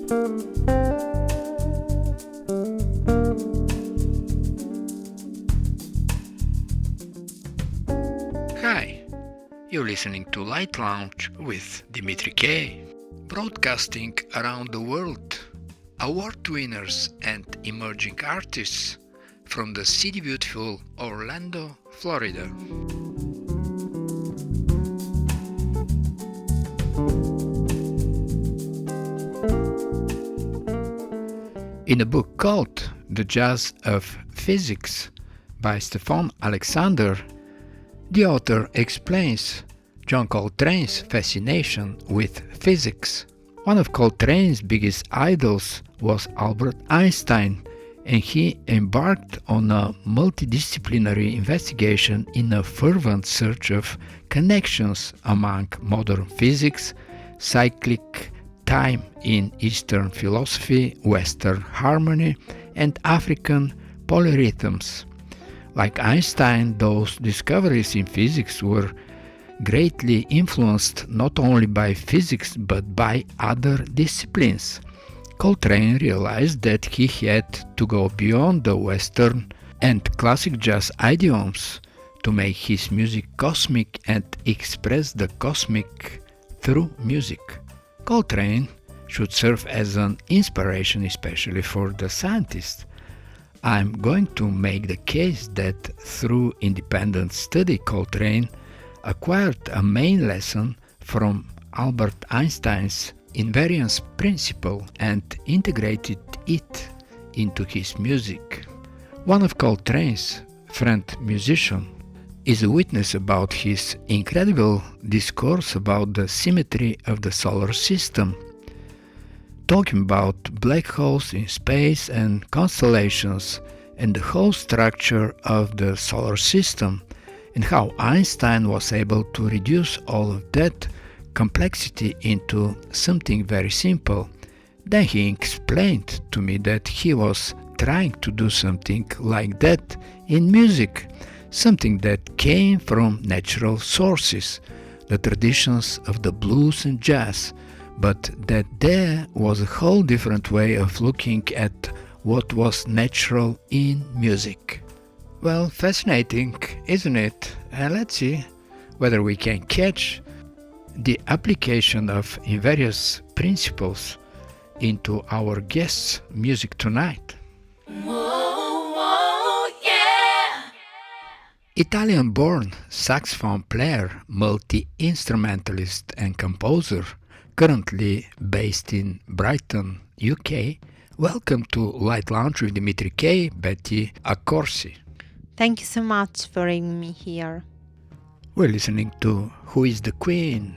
Hi, you're listening to Light Lounge with Dimitri K, broadcasting around the world, award winners and emerging artists from the city beautiful Orlando, Florida. In a book called The Jazz of Physics by Stefan Alexander, the author explains John Coltrane's fascination with physics. One of Coltrane's biggest idols was Albert Einstein, and he embarked on a multidisciplinary investigation in a fervent search of connections among modern physics, cyclic time in Eastern philosophy, Western harmony, and African polyrhythms. Like Einstein, those discoveries in physics were greatly influenced not only by physics but by other disciplines. Coltrane realized that he had to go beyond the Western and classic jazz idioms to make his music cosmic and express the cosmic through music. Coltrane should serve as an inspiration especially for the scientists. I'm going to make the case that through independent study Coltrane acquired a main lesson from Albert Einstein's invariance principle and integrated it into his music. One of Coltrane's friend musicians is a witness about his incredible discourse about the symmetry of the solar system, talking about black holes in space and constellations and the whole structure of the solar system, and how Einstein was able to reduce all of that complexity into something very simple. Then he explained to me that he was trying to do something like that in music, something that came from natural sources, the traditions of the blues and jazz, but that there was a whole different way of looking at what was natural in music. Well, fascinating, isn't it? And let's see whether we can catch the application of various principles into our guest's music tonight. Whoa, whoa, yeah! Italian-born saxophone player, multi-instrumentalist and composer, currently based in Brighton, UK, welcome to Light Lounge with Dimitri K, Betty Accorsi. Thank you so much for having me here. We're listening to Who is the Queen?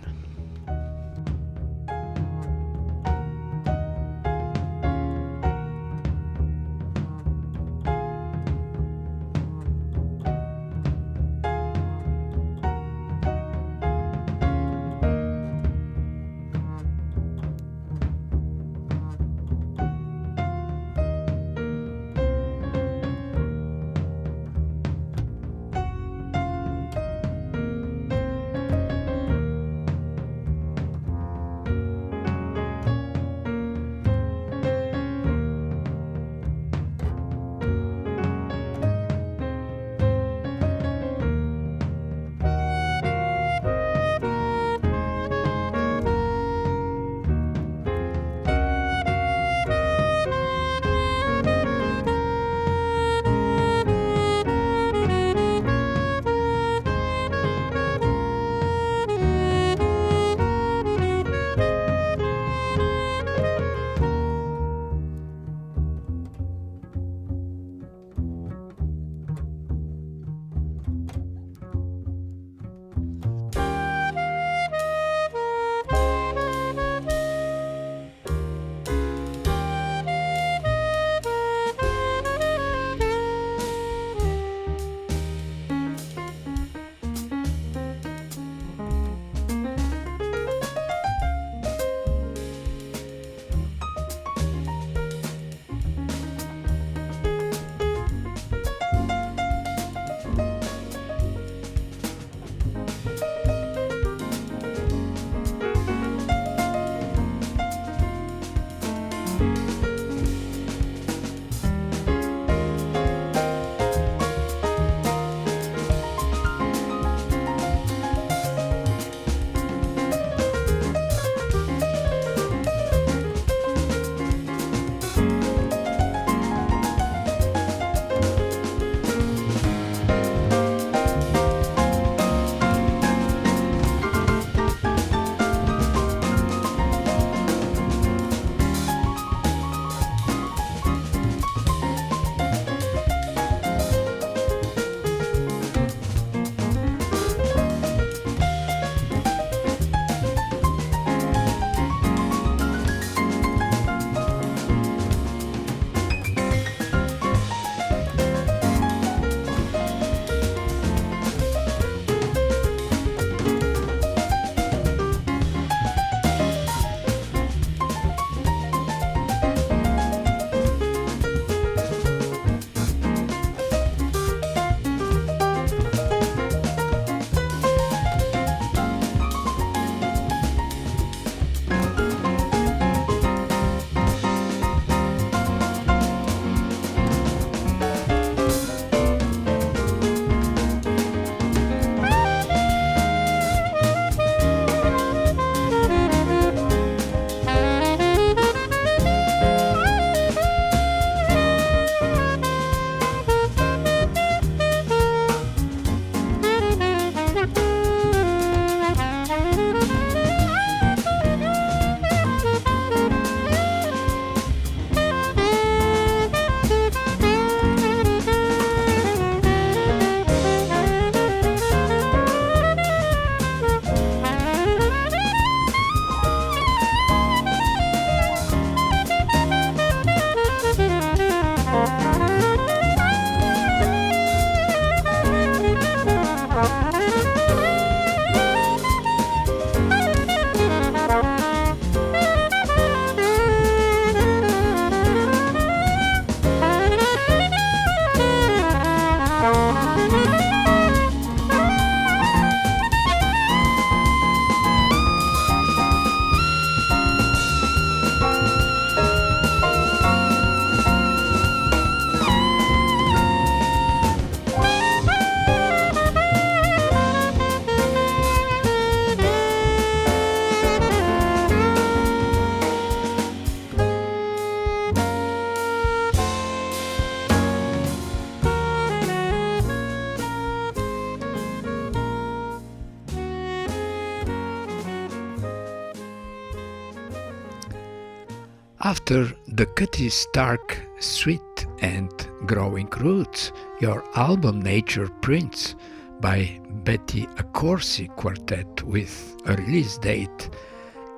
After the cutty's stark, sweet and growing roots, your album Nature Prints by Betty Accorsi Quartet with a release date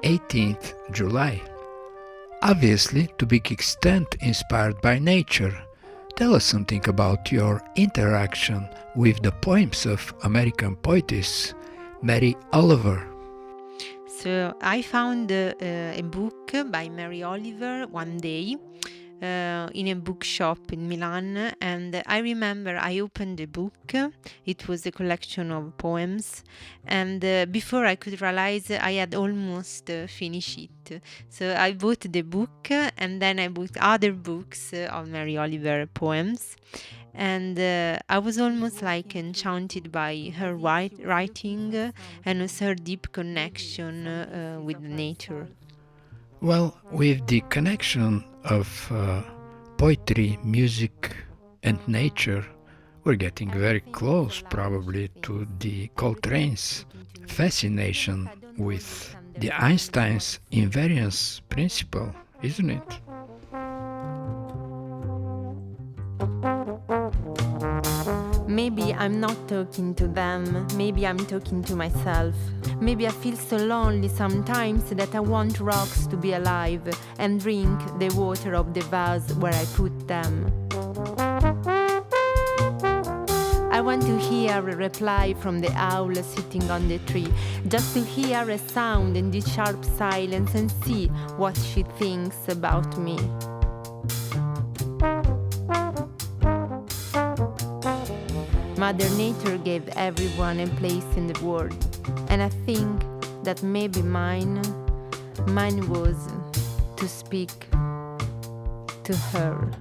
18th July. Obviously, to big extent inspired by nature. Tell us something about your interaction with the poems of American poetess Mary Oliver. So I found a book by Mary Oliver one day in a bookshop in Milan, and I remember I opened the book. It was a collection of poems, and before I could realize, I had almost finished it. So I bought the book, and then I bought other books of Mary Oliver poems, and I was almost like enchanted by her writing and also her deep connection with nature. Well, with the connection of poetry, music, and nature, we're getting very close probably to the Coltrane's fascination with the Einstein's invariance principle, isn't it? Maybe I'm not talking to them, maybe I'm talking to myself. Maybe I feel so lonely sometimes that I want rocks to be alive and drink the water of the vase where I put them. I want to hear a reply from the owl sitting on the tree, just to hear a sound in this sharp silence and see what she thinks about me. Mother Nature gave everyone a place in the world, and I think that maybe mine was to speak to her.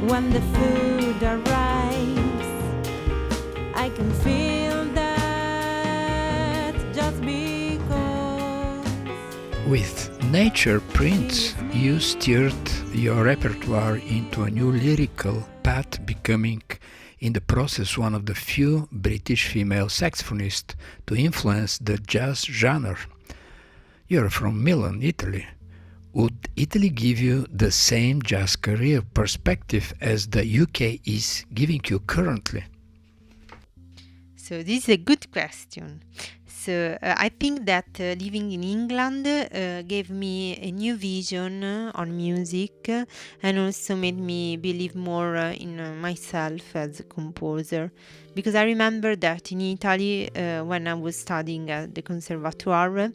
When the food arrives, I can feel that just because With Nature Prints, you steered your repertoire into a new lyrical path, becoming in the process one of the few British female saxophonists to influence the jazz genre. You're from Milan, Italy. Would Italy give you the same jazz career perspective as the UK is giving you currently? So this is a good question. So I think that living in England gave me a new vision on music and also made me believe more in myself as a composer. Because I remember that in Italy, when I was studying at the Conservatoire,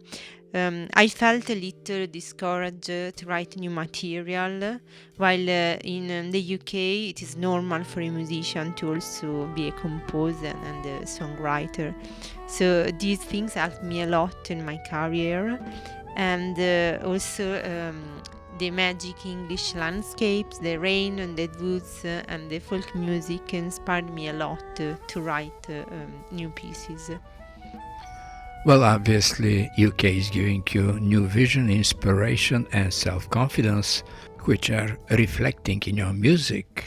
I felt a little discouraged to write new material, while in the UK it is normal for a musician to also be a composer and a songwriter. So these things helped me a lot in my career, and also the magic English landscapes, the rain and the woods and the folk music inspired me a lot to write new pieces. Well, obviously, UK is giving you new vision, inspiration, and self-confidence, which are reflecting in your music.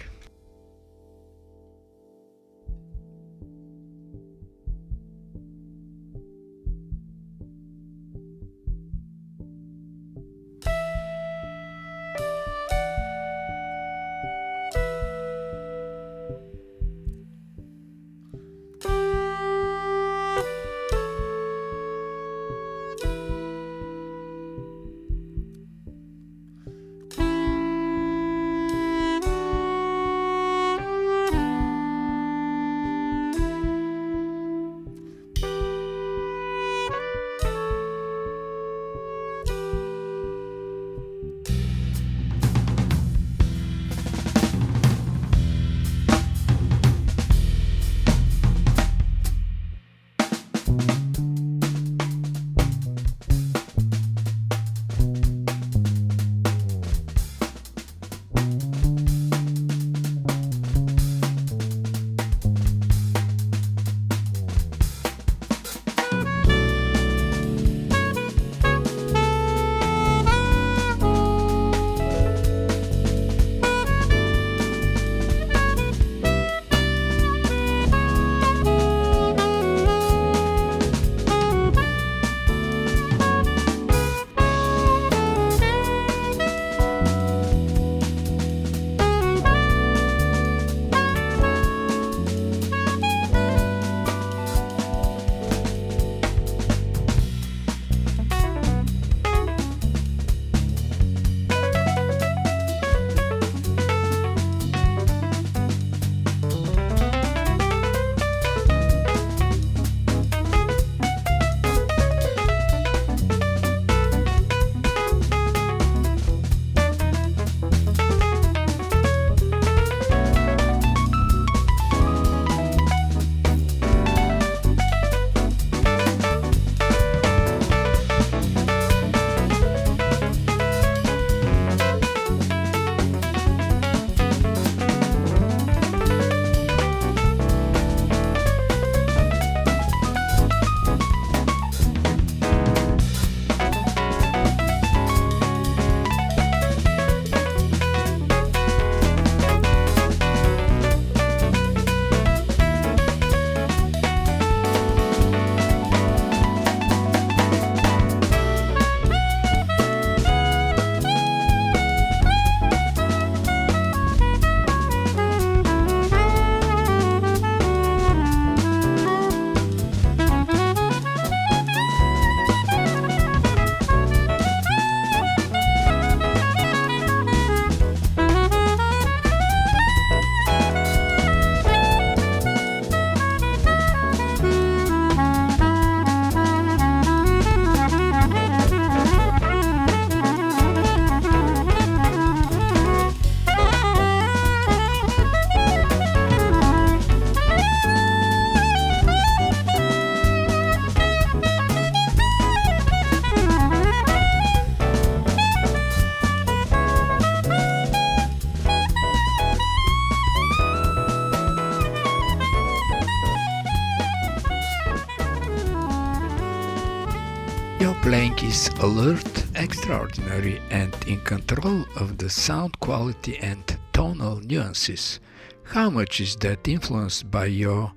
Your playing is alert, extraordinary, and in control of the sound quality and tonal nuances. How much is that influenced by your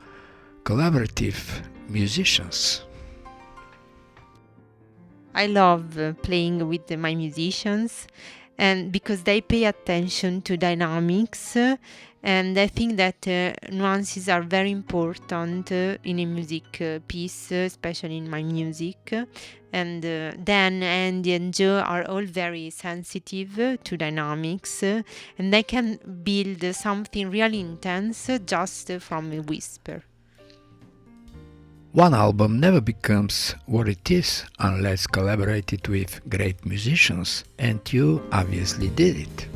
collaborative musicians? I love playing with my musicians, and because they pay attention to dynamics, and I think that nuances are very important in a music piece, especially in my music. And Dan, Andy, and Joe are all very sensitive to dynamics, and they can build something really intense just from a whisper. One album never becomes what it is unless collaborated with great musicians, and you obviously did it.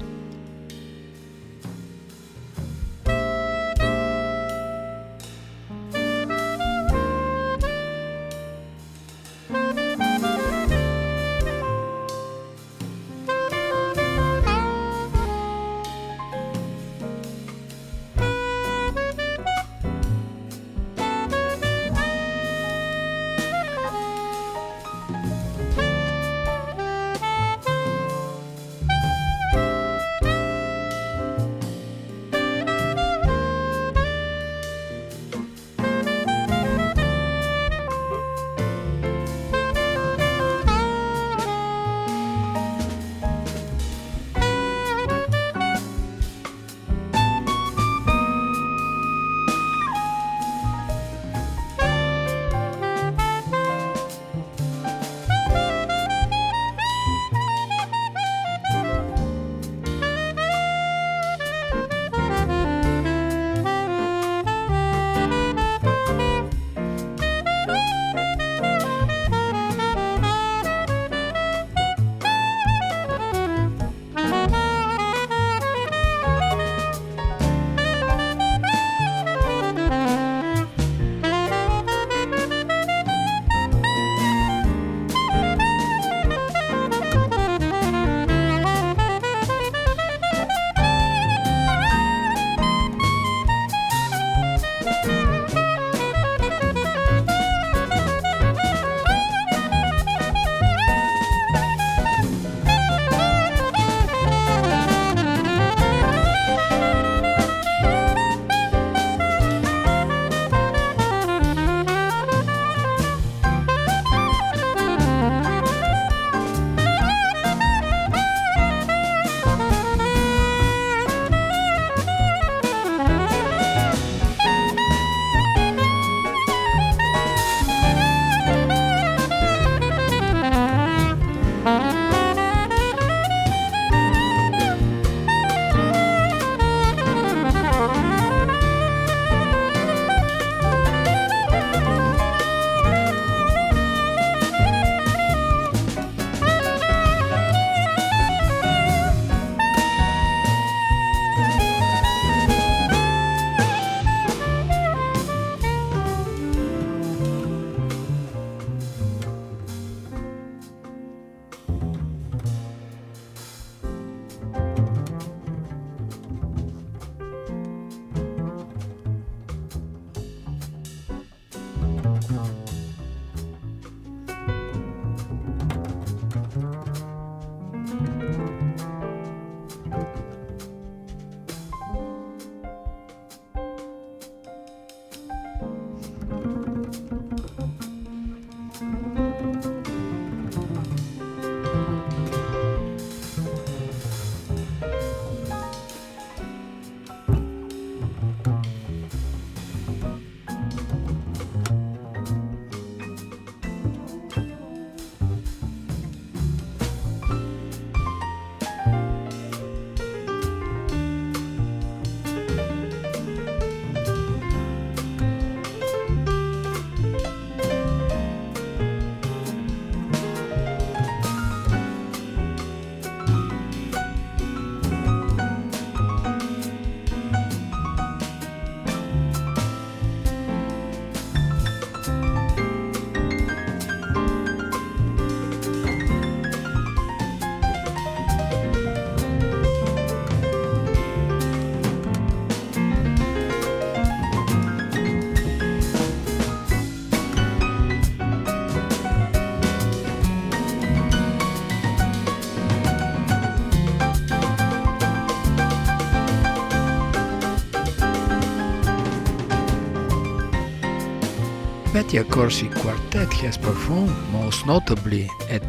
the Accorsi Quartet has performed most notably at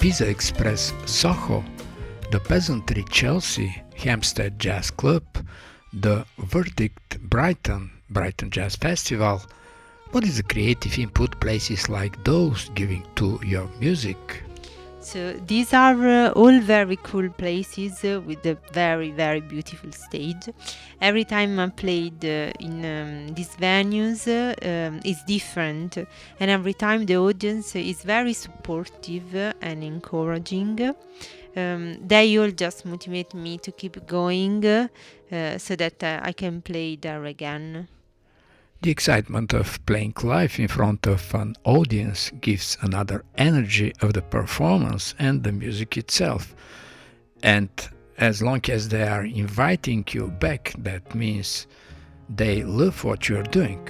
Pizza Express Soho, the Peasantry Chelsea, Hampstead Jazz Club, the Verdict Brighton Jazz Festival. What is the creative input places like those giving to your music? So these are all very cool places with a very, very beautiful stage. Every time I played in these venues is different, and every time the audience is very supportive and encouraging. They all just motivate me to keep going so that I can play there again. The excitement of playing live in front of an audience gives another energy of the performance and the music itself. And as long as they are inviting you back, that means they love what you're doing.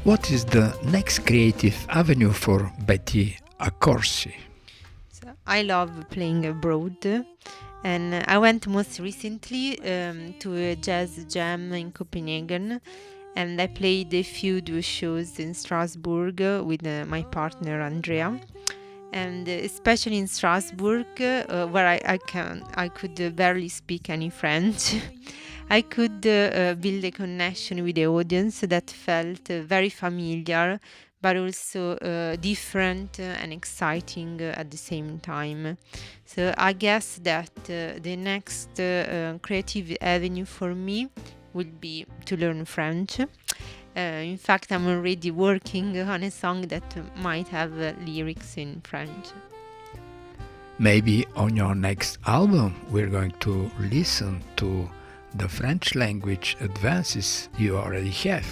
What is the next creative avenue for Betty Accorsi? So I love playing abroad, and I went most recently to a jazz jam in Copenhagen, and I played a few duo shows in Strasbourg with my partner Andrea. And especially in Strasbourg, where I could barely speak any French, I could build a connection with the audience that felt very familiar, but also different and exciting at the same time. So I guess that the next creative avenue for me will be to learn French. In fact, I'm already working on a song that might have lyrics in French. Maybe on your next album we're going to listen to the French language advances you already have.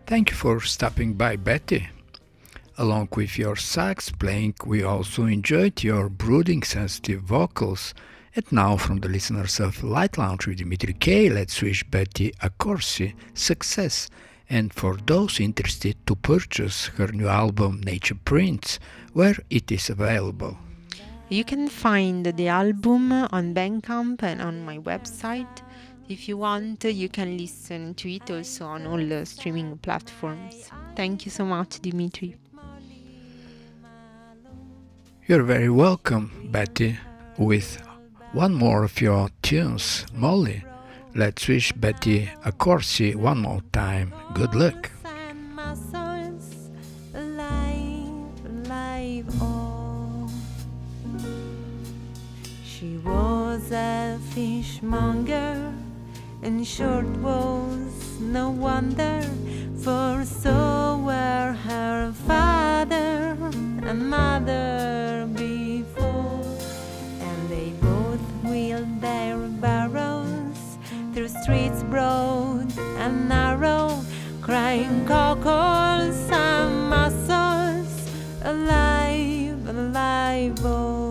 Thank you for stopping by, Betty. Along with your sax playing, we also enjoyed your brooding, sensitive vocals. And now, from the listeners of Light Lounge with Dimitri K, let's wish Betty Accorsi success. And for those interested to purchase her new album Nature Prints, where it is available. You can find the album on Bandcamp and on my website. If you want, you can listen to it also on all the streaming platforms. Thank you so much, Dimitri. You're very welcome, Betty. With one more of your tunes, Molly, let's wish Betty Accorsi one more time. Good luck. And my soul's alive, alive, oh. was a fishmonger, and short was no wonder, for so were her father and mother before. And they both wheeled their barrows through streets broad and narrow, crying cockles and mussels, alive, alive, oh.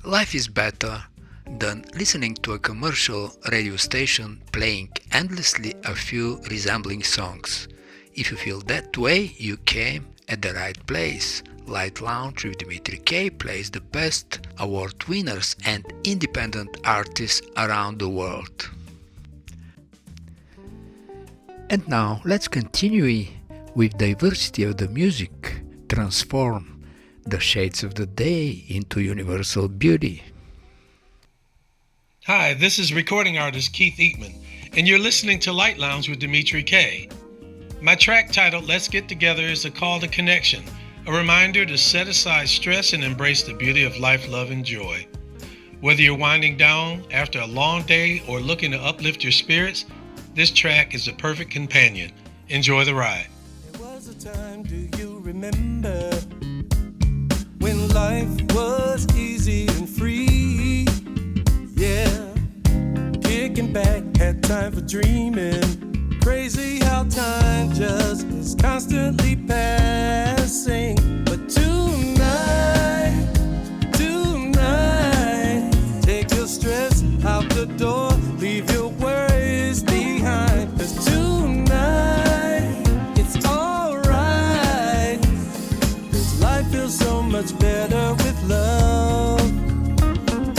Life is better than listening to a commercial radio station playing endlessly a few resembling songs. If you feel that way, you came at the right place. Light Lounge with Dimitri K plays the best award winners and independent artists around the world. And now let's continue with diversity of the music, transform the shades of the day into universal beauty. Hi, this is recording artist Keith Eatmon, and you're listening to Light Lounge with Dimitri K. My track titled Let's Get Together is a call to connection, a reminder to set aside stress and embrace the beauty of life, love, and joy. Whether you're winding down after a long day or looking to uplift your spirits, this track is the perfect companion. Enjoy the ride. There was a time, do you remember, when life was easy and free? Yeah, kicking back, had time for dreaming. Crazy how time just is constantly passing. But tonight, take your stress out the door, leave your worries behind. 'Cause tonight, it's alright. 'Cause life feels so much better with love.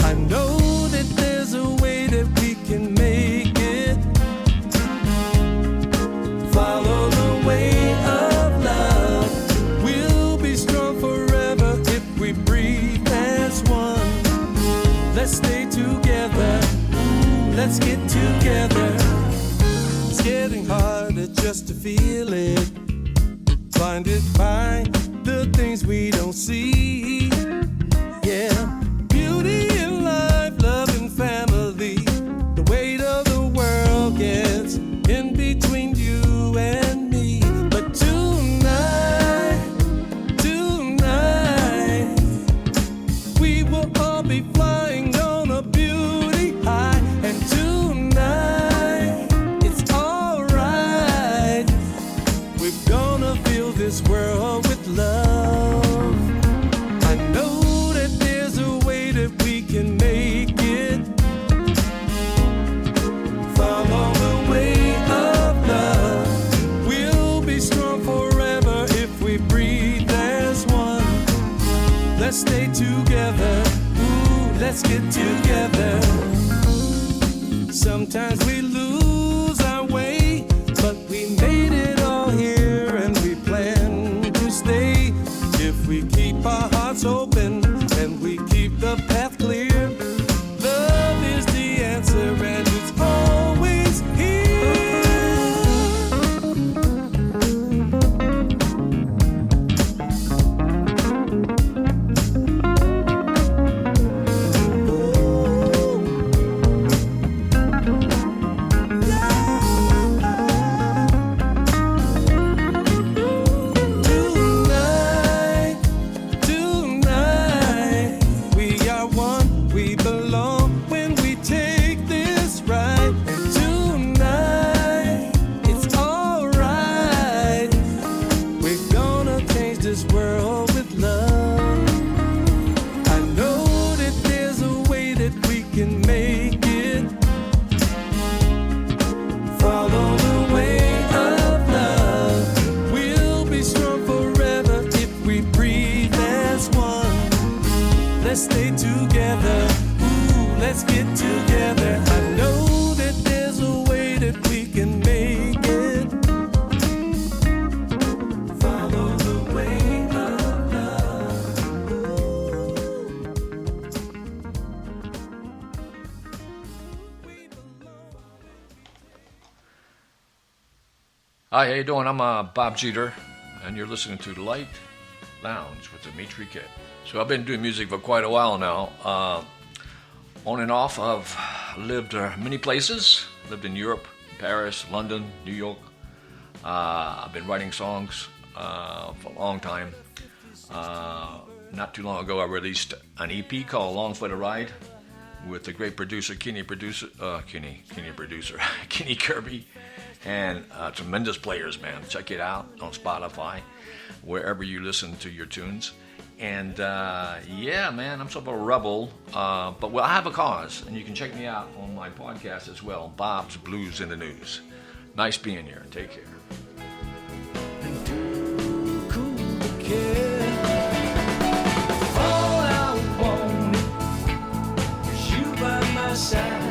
I know that there's a way that we can make it. Follow the way of love. We'll be strong forever if we breathe as one. Let's stay together. Let's get together. It's getting harder just to feel it. Blinded by the things we don't see. Yeah, beauty in life, love and family. The weight of the world gets in between you and me. But tonight, we will all be flying on a beautiful Sometimes we lose our way, but we made it all here and we plan to stay. If we keep our hearts open and we keep the path clear, love is the answer and it's always here. Hi, how you doing? I'm Bob Jeter, and you're listening to Light Lounge with Dimitri K. So I've been doing music for quite a while now. On and off, I've lived many places. Lived in Europe, Paris, London, New York. I've been writing songs for a long time. Not too long ago, I released an EP called Along for the Ride with the great producer, Kenny Kirby. And tremendous players, man. Check it out on Spotify, wherever you listen to your tunes. And yeah, man, I'm sort of a rebel, but well, I have a cause, and you can check me out on my podcast as well, Bob's Blues in the News. Nice being here. Take care. All I want is you by my side.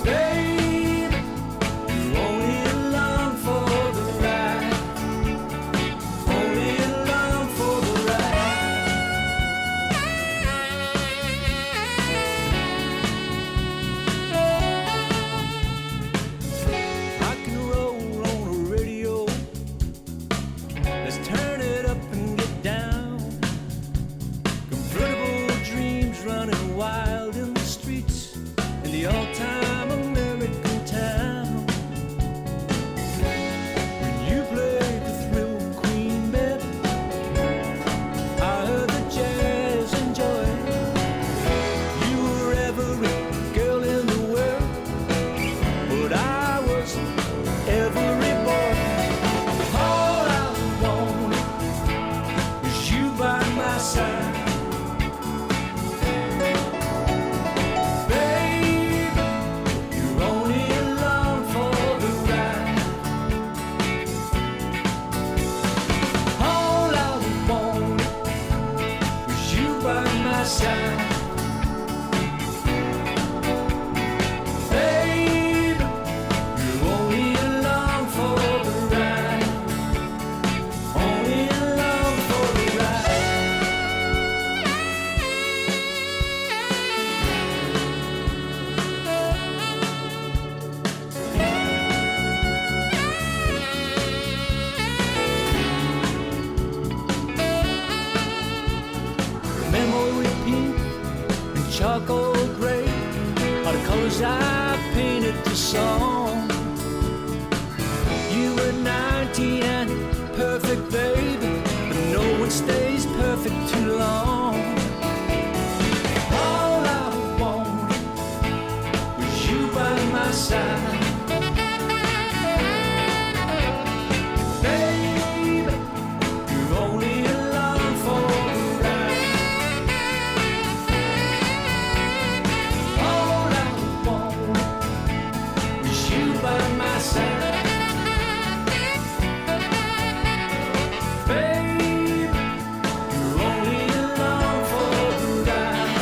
Baby, you only along for the ride. Only along for the ride. I can roll on a radio. Let's turn it up and get down. Convertible dreams running wild in the streets in the all-time American town. When you played the thrill queen, baby, I heard the jazz and joy. You were every girl in the world, but I was every boy. All I wanted was you by my side. Charcoal gray are the colors I painted the song. You were 19 and perfect, baby, but no one stays perfect too long. All I wanted was you by my side. Baby, you're only along for the ride. By my side, babe, you're only along for the ride.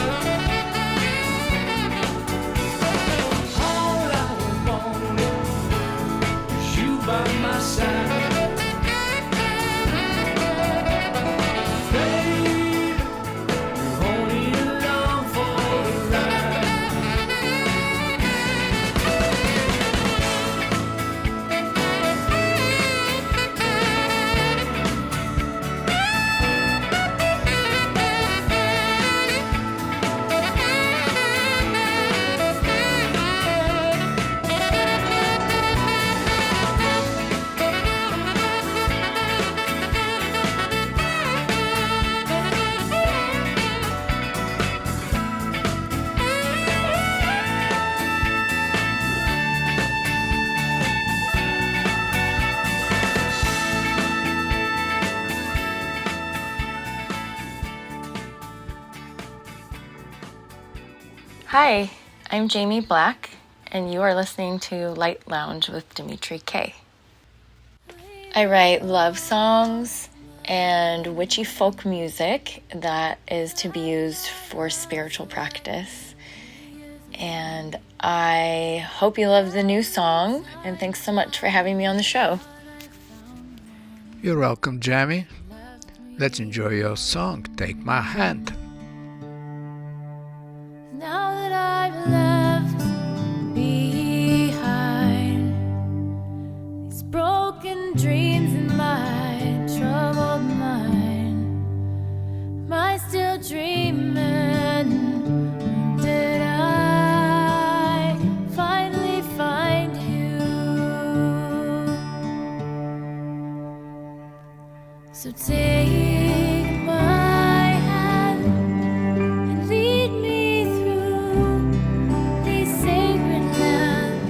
Hi, I'm Jaime Black, and you are listening to Light Lounge with Dimitri K. I write love songs and witchy folk music that is to be used for spiritual practice. And I hope you love the new song, and thanks so much for having me on the show. You're welcome, Jamie. Let's enjoy your song, Take My Hand. Now that I've left behind these broken dreams in my troubled mind, am I still dreaming? Did I finally find you? So take my hand and lead me through these sacred lands,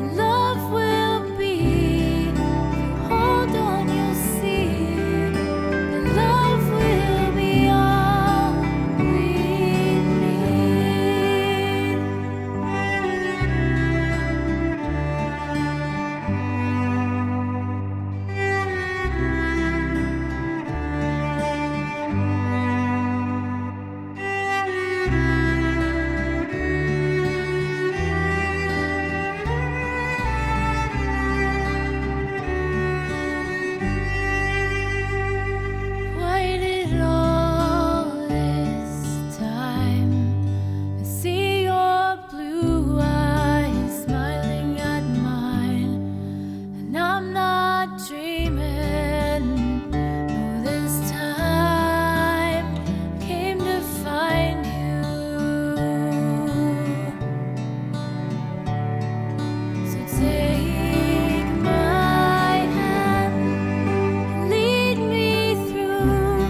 and love will be. If you hold on, you'll see, and love will be all we need. Waited all this time to see your blue eyes smiling at mine, and I'm not dreaming. No, this time came to find you. So take my hand, lead me through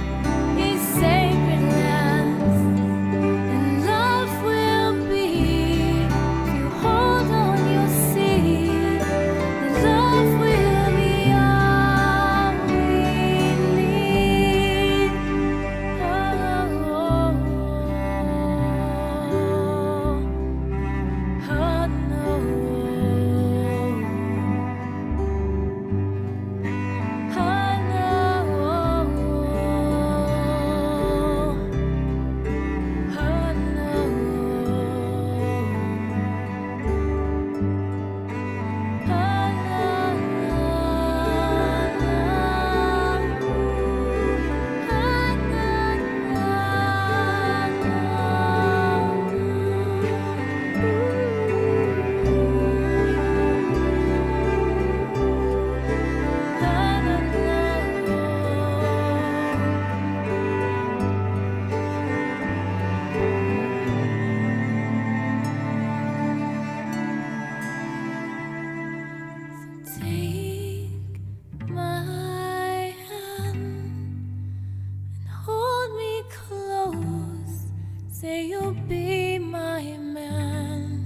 these sacred lands, and love will be. If you hold on, you'll see, and love will be all we need. Oh, take my hand and hold me close. Say you'll be my man,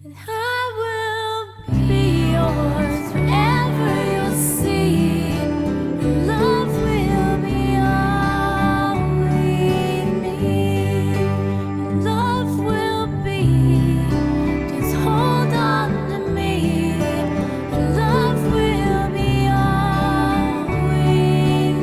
and I will be yours forever. You'll see, and love will be all we need. And love will be. Just hold on to me, and love will be all we need.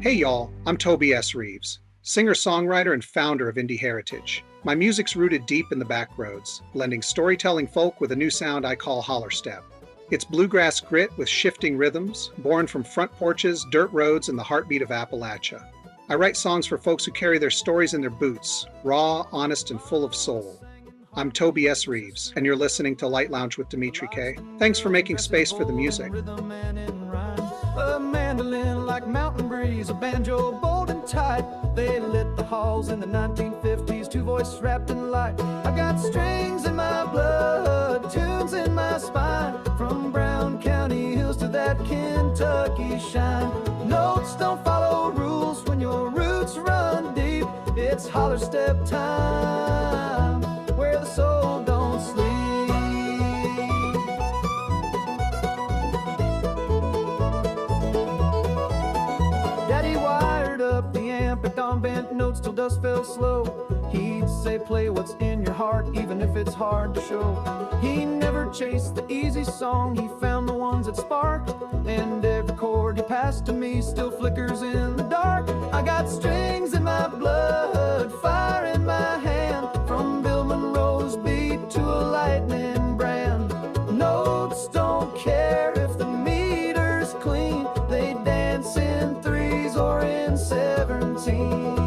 Hey y'all, I'm Toby S. Reeves, singer-songwriter and founder of Indie Heritage. My music's rooted deep in the back roads, blending storytelling folk with a new sound I call holler step. It's bluegrass grit with shifting rhythms, born from front porches, dirt roads, and the heartbeat of Appalachia. I write songs for folks who carry their stories in their boots, raw, honest, and full of soul. I'm Toby S. Reeves, and you're listening to Light Lounge with Dimitri K. Thanks for making space for the music. A mandolin like mountain breeze, a banjo bold and tight. They lit the halls in the 1950s, two-voice wrapped in light. I got strings in my blood, tunes in my spine, from Brown County hills to that Kentucky shine. Notes don't follow rules when your roots run deep. It It's holler step time, where the soul don't sleep. Daddy wired up the amp, picked on bent notes till dust fell slow. He'd say play what's in your heart, even if it's hard to show. He never chased the easy song, he found the ones that sparked. And every chord he passed to me still flickers in the dark. I got strings in my blood, fire in my hand, from Bill Monroe's beat to a lightning brand. Notes don't care if the meter's clean, they dance in threes or in 17.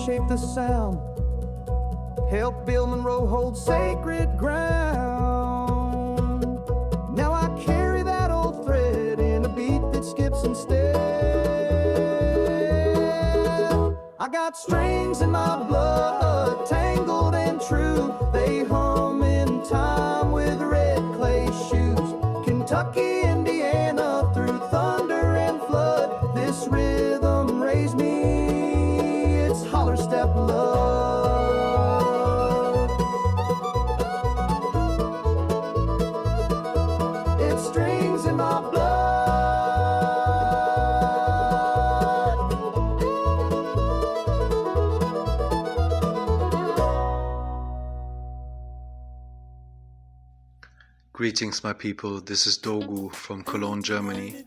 Shape the sound, help Bill Monroe hold sacred ground. Now I carry that old thread in a beat that skips instead. I got strings in my blood, tangled and true. They hum in time with red clay shoes. Kentucky, Indiana, through thunder and flood, this rhythm raised me. Holler step love. It's strings in my blood. Greetings, my people. This is DOGU from Cologne, Germany.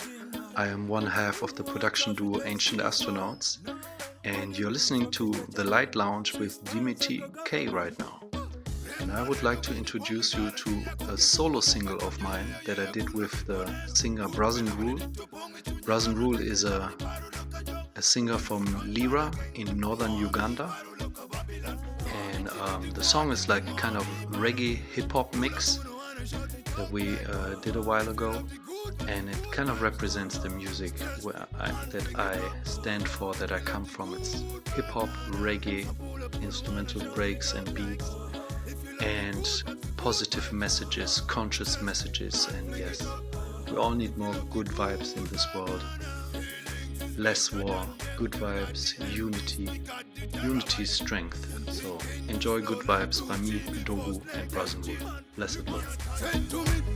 I am one half of the production duo Ancient Astronauts, and you're listening to The Light Lounge with Dimitri K right now. And I would like to introduce you to a solo single of mine that I did with the singer Brazen Rule. Brazen Rule is a singer from Lira in northern Uganda. And the song is like a kind of reggae hip-hop mix that we did a while ago. And it kind of represents the music that I stand for, that I come from. It's hip-hop, reggae, instrumental breaks and beats, and positive messages, conscious messages, and yes, we all need more good vibes in this world. Less war, good vibes, unity is strength. So enjoy good vibes by me, Dogu, and Brazenwood. Blessed love.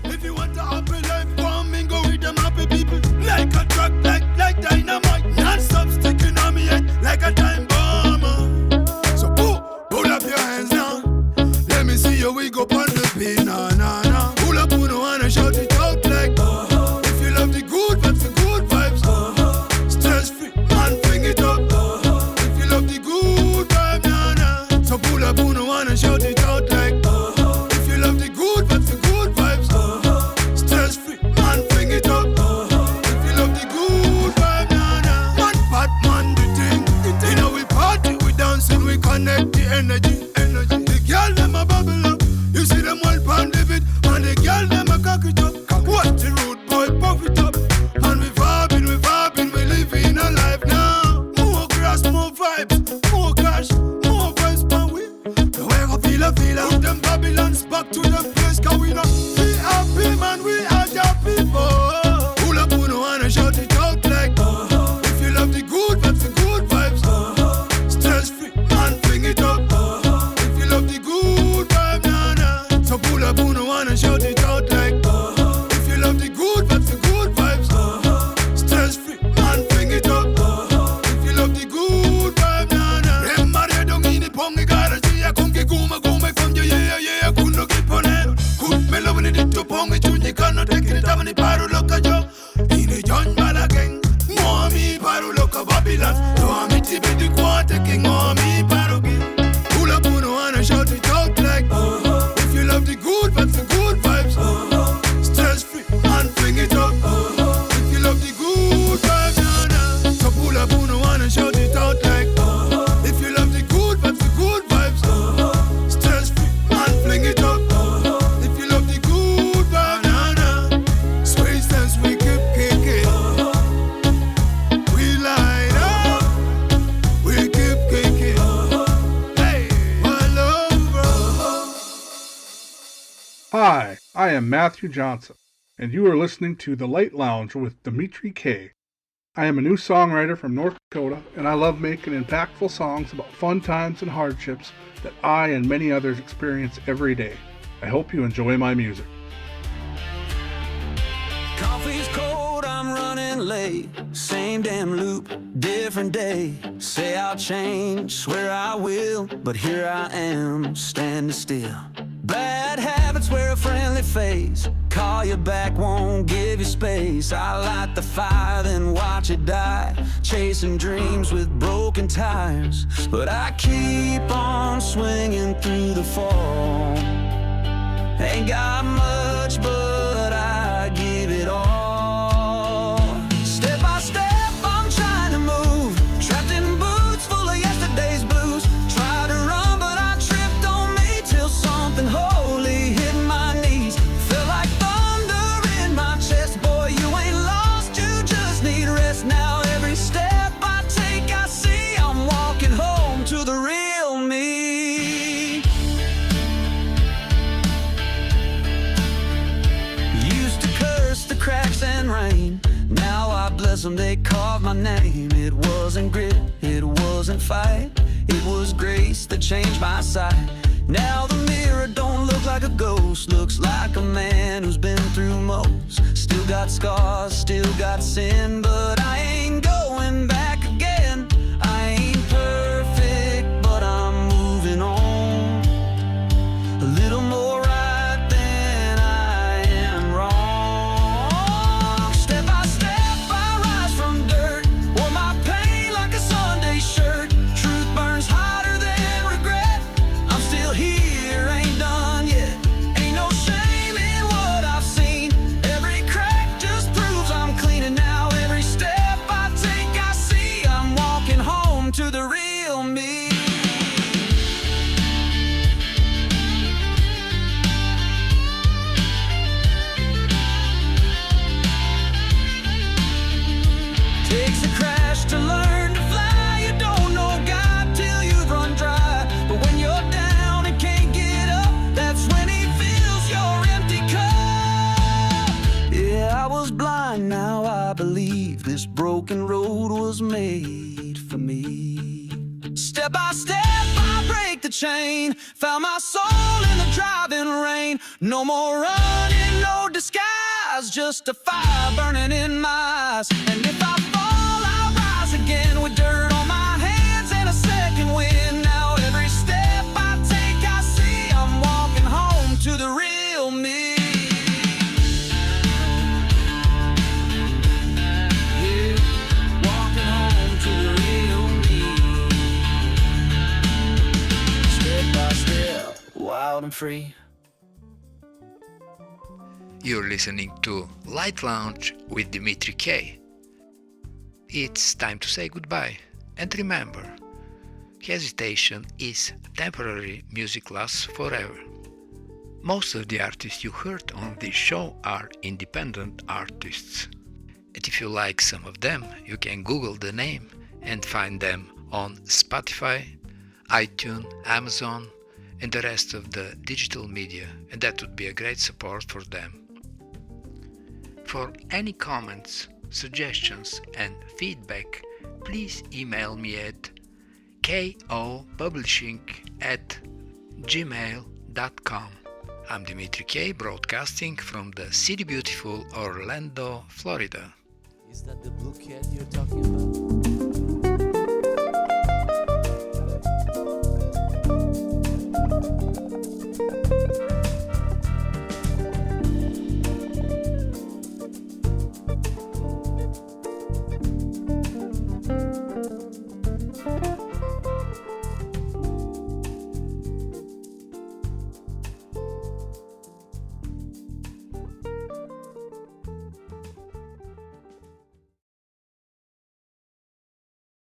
If you want a happy life, come and go with them happy people. Like a truck, like dynamite, non-stop sticking on me head like a time bomber. So pull up your hands now. Let me see you wig up on the beat, nah. Pull up, who don't wanna shout it out like if you love the good vibes, the good vibes. Stress free, man, bring it up. If you love the good vibe, nah. So pull up, who don't wanna shout it out like if you love the good vibes, the good vibes. Stress free, man, bring it up. If you love the good vibe, nah. ambulance. Don't meet the baby quarter king on me, paroquet. Pull up on one and shout it out like, if you love the good vibes, the good vibes. Stress free and fling it up. If you love the good vibes, nah, nah. So pull up on one and shout it out like, if you love the good vibes, the good vibes. Stress free and fling it up. If you love the good vibes, nah, nah. Space dance, we keep kicking. We light up, we keep kicking. Hey, my love, bro. Hi, I am Matthew Johnson, and you are listening to The Light Lounge with Dimitri K. I am a new songwriter from North Dakota, and I love making impactful songs about fun times and hardships that I and many others experience every day. I hope you enjoy my music. Coffee's cold, I'm running late. Same damn loop, different day. Say I'll change, swear I will, but here I am, standing still. Bad habits wear a friendly face. Call you back, won't give you space. I light the fire, then watch it die. Chasing dreams with broken tires. But I keep on swinging through the fall. Ain't got much, but I give it all. Step by step, I'm trying to move. Trapped in boots full of yesterday's blues. Tried to run, but I tripped on me till something holy hit my knees. Felt like thunder in my chest. Boy, you ain't lost, you just need rest. Now every step I take, I see I'm walking home to the real me. Used to curse the cracks and rain. Now I bless them, they carved my name. It wasn't grit, it wasn't fight. It was grace that changed my sight. Now the mirror don't look like a ghost. Looks like a man who's been through most. Still got scars, still got sin, but I ain't going back again. I ain't perfect, but I'm moving on. A little more right than I am wrong. Step by step I rise from dirt. Wore my pain like a Sunday shirt. Truth burns hotter than regret. I'm still here, ain't done yet. Ain't no shame in what I've seen. Every crack just proves I'm clean. And now every step I take, I see I'm walking home to the real me. Takes a crash to learn to fly. You don't know God till you've run dry. But when you're down and can't get up, that's when He fills your empty cup. Yeah, I was blind, now I believe this broken road was made for me. Step by step I break the chain. Found my soul in the driving rain. No more running, no disguise. Just a fire burning in my eyes. And if I fall, I'll rise again with dirt on my hands and a second wind. Now every step I take, I see I'm walking home to the real me. Yeah, walking home to the real me. Step by step, wild and free. You're listening to Light Lounge with Dimitri K. It's time to say goodbye. And remember, hesitation is temporary, music lasts forever. Most of the artists you heard on this show are independent artists. And if you like some of them, you can Google the name and find them on Spotify, iTunes, Amazon, and the rest of the digital media, and that would be a great support for them. For any comments, suggestions and feedback, please email me at kopublishing@gmail.com. I'm Dimitri K, broadcasting from the city beautiful Orlando, Florida. Is that the blue cat you're talking about?